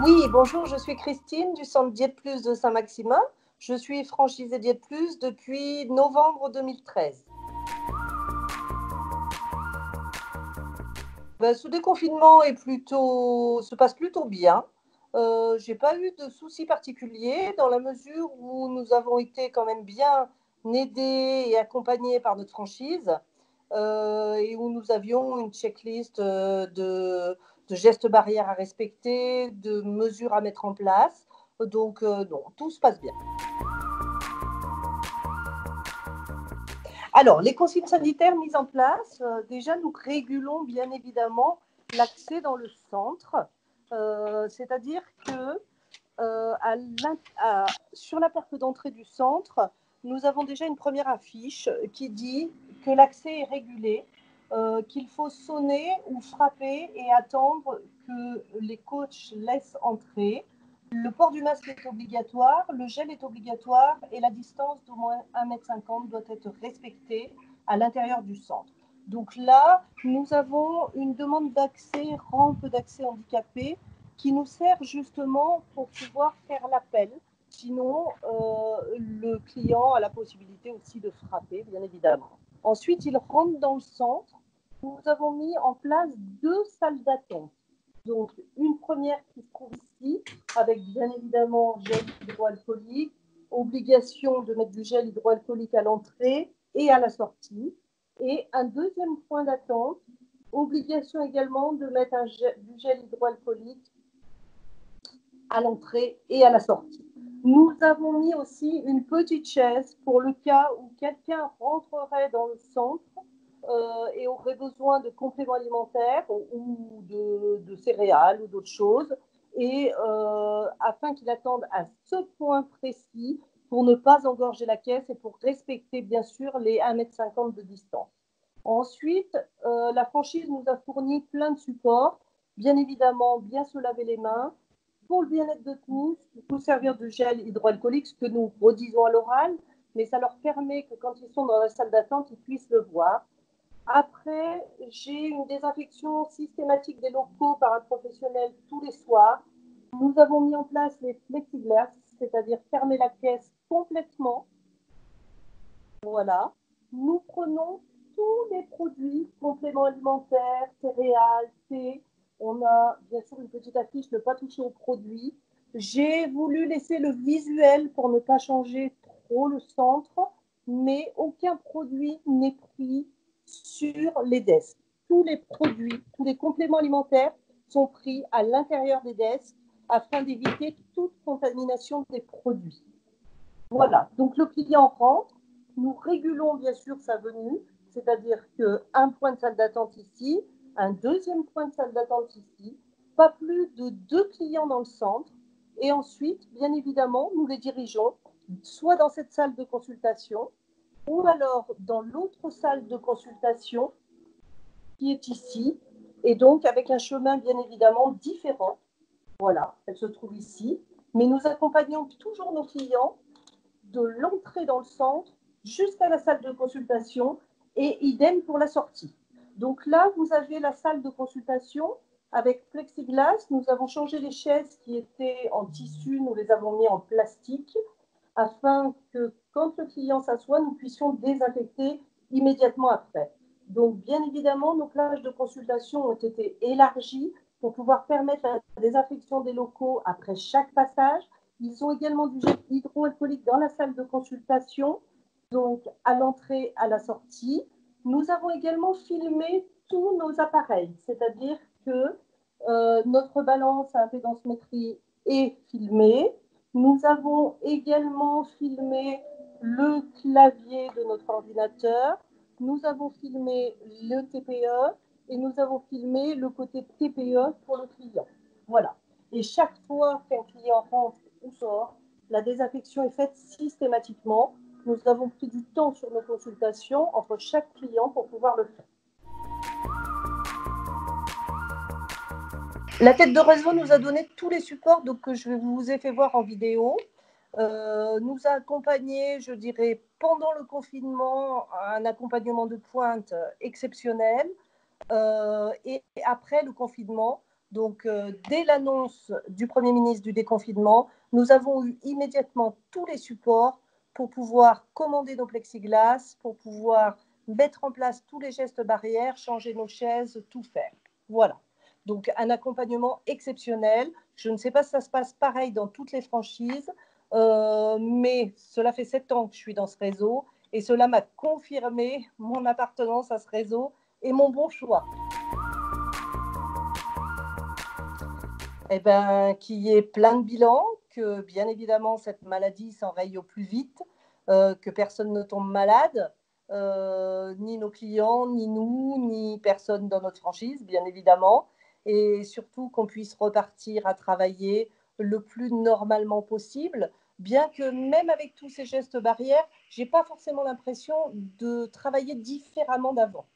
Oui, bonjour, je suis Christine du centre Diète Plus de Saint-Maximin. Je suis franchisée Diète Plus depuis novembre 2013. Ce déconfinement se passe plutôt bien. Je n'ai pas eu de soucis particuliers dans la mesure où nous avons été quand même bien aidés et accompagnés par notre franchise et où nous avions une checklist de gestes barrières à respecter, de mesures à mettre en place. Donc, non, tout se passe bien. Alors, les consignes sanitaires mises en place, déjà, nous régulons bien évidemment l'accès dans le centre, c'est-à-dire que sur la porte d'entrée du centre, nous avons déjà une première affiche qui dit que l'accès est régulé, qu'il faut sonner ou frapper et attendre que les coachs laissent entrer. Le port du masque est obligatoire, le gel est obligatoire et la distance d'au moins 1,50 m doit être respectée à l'intérieur du centre. Donc là, nous avons une demande d'accès, rampe d'accès handicapé, qui nous sert justement pour pouvoir faire l'appel. Sinon, le client a la possibilité aussi de frapper, bien évidemment. Ensuite, il rentre dans le centre. Nous avons mis en place 2 salles d'attente. Donc, une première qui se trouve ici, avec bien évidemment gel hydroalcoolique, obligation de mettre du gel hydroalcoolique à l'entrée et à la sortie. Et un deuxième point d'attente, obligation également de mettre du gel hydroalcoolique à l'entrée et à la sortie. Nous avons mis aussi une petite chaise pour le cas où quelqu'un rentrerait dans le centre et aurait besoin de compléments alimentaires ou de céréales ou d'autres choses, et afin qu'il attende à ce point précis pour ne pas engorger la caisse et pour respecter bien sûr les 1,50 m de distance. Ensuite, la franchise nous a fourni plein de supports, bien évidemment bien se laver les mains, pour le bien-être de tous, il faut servir de gel hydroalcoolique, ce que nous redisons à l'oral, mais ça leur permet que quand ils sont dans la salle d'attente, ils puissent le voir. Après, j'ai une désinfection systématique des locaux par un professionnel tous les soirs. Nous avons mis en place les plexiglas, c'est-à-dire fermer la caisse complètement. Voilà. Nous prenons tous les produits, compléments alimentaires, céréales, thé. On a bien sûr une petite affiche, ne pas toucher aux produits. J'ai voulu laisser le visuel pour ne pas changer trop le centre, mais aucun produit n'est pris sur les desks. Tous les produits, tous les compléments alimentaires sont pris à l'intérieur des desks afin d'éviter toute contamination des produits. Voilà, donc le client rentre, nous régulons bien sûr sa venue, c'est-à-dire qu'un point de salle d'attente ici, un deuxième point de salle d'attente ici, pas plus de 2 clients dans le centre, et ensuite, bien évidemment, nous les dirigeons soit dans cette salle de consultation, ou alors dans l'autre salle de consultation qui est ici, et donc avec un chemin bien évidemment différent. Voilà, elle se trouve ici, mais nous accompagnons toujours nos clients de l'entrée dans le centre jusqu'à la salle de consultation et idem pour la sortie. Donc là, vous avez la salle de consultation avec plexiglas. Nous avons changé les chaises qui étaient en tissu, nous les avons mis en plastique afin que quand le client s'assoit, nous puissions désinfecter immédiatement après. Donc bien évidemment, nos plages de consultation ont été élargies pour pouvoir permettre la désinfection des locaux après chaque passage. Ils ont également du gel hydroalcoolique dans la salle de consultation, donc à l'entrée, à la sortie. Nous avons également filmé tous nos appareils, c'est-à-dire que notre balance à impédance-métrie est filmée. Nous avons également filmé le clavier de notre ordinateur. Nous avons filmé le TPE et nous avons filmé le côté TPE pour le client. Voilà. Et chaque fois qu'un client rentre ou sort, la désinfection est faite systématiquement. Nous avons pris du temps sur nos consultations entre chaque client pour pouvoir le faire. La tête de réseau nous a donné tous les supports donc, que je vous ai fait voir en vidéo. Nous a accompagnés, je dirais, pendant le confinement, un accompagnement de pointe exceptionnel. Et après le confinement, Donc, dès l'annonce du Premier ministre du déconfinement, nous avons eu immédiatement tous les supports pour pouvoir commander nos plexiglas, pour pouvoir mettre en place tous les gestes barrières, changer nos chaises, tout faire. Voilà. Donc, un accompagnement exceptionnel. Je ne sais pas si ça se passe pareil dans toutes les franchises, mais cela fait 7 ans que je suis dans ce réseau et cela m'a confirmé mon appartenance à ce réseau et mon bon choix. Eh ben, qu'il y ait plein de bilans, que bien évidemment cette maladie s'enraye au plus vite, que personne ne tombe malade, ni nos clients, ni nous, ni personne dans notre franchise, bien évidemment, et surtout qu'on puisse repartir à travailler le plus normalement possible, bien que même avec tous ces gestes barrières, j'ai pas forcément l'impression de travailler différemment d'avant.